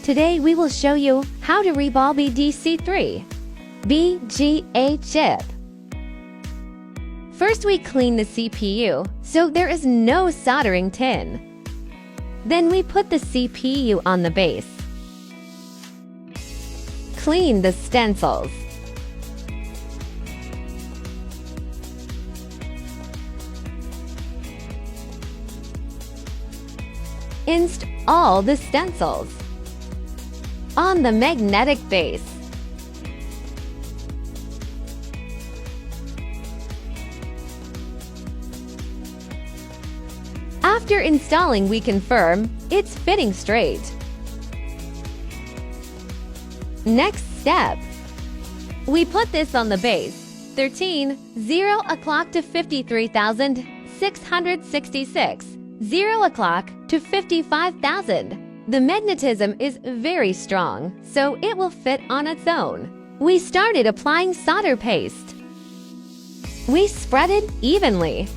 Today we will show you how to reball BDC3 BGA chip. First we clean the CPU so there is no soldering tin. Then we put the CPU on the base. Clean the stencils. Install the stencils on the magnetic base. After installing, we confirm it's fitting straight. Next step, we put this on the base 0 o'clock to 53,666, 0 o'clock to 55,000. The magnetism is very strong, so it will fit on its own. We started applying solder paste. We spread it evenly.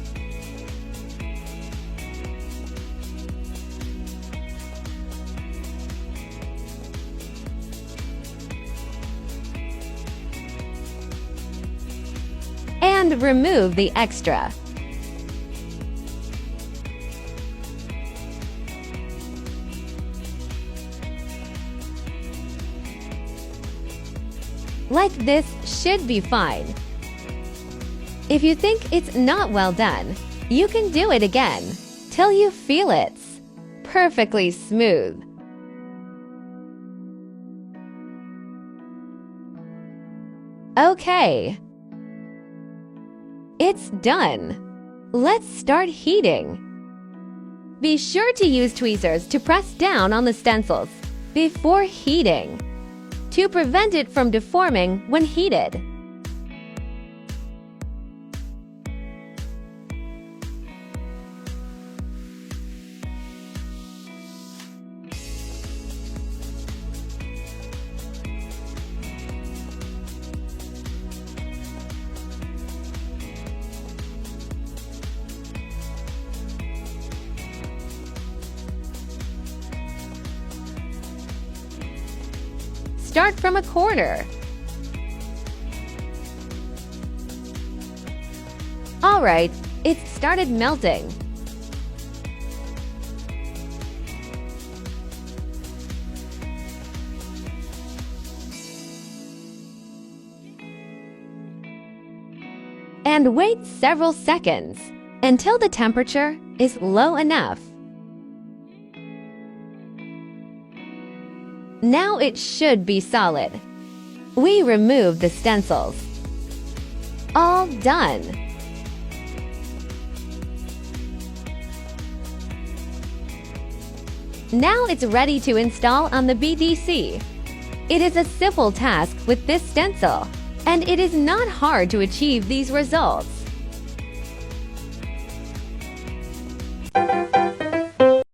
And remove the extra. Like this should be fine. If you think it's not well done, you can do it again till you feel it's perfectly smooth. Okay. It's done. Let's start heating. Be sure to use tweezers to press down on the stencils before heating to prevent it from deforming when heated. Start from a corner. All right, it's started melting. And wait several seconds until the temperature is low enough. Now it should be solid. We remove the stencils. All done. Now it's ready to install on the BDC. It is a simple task with this stencil, and it is not hard to achieve these results.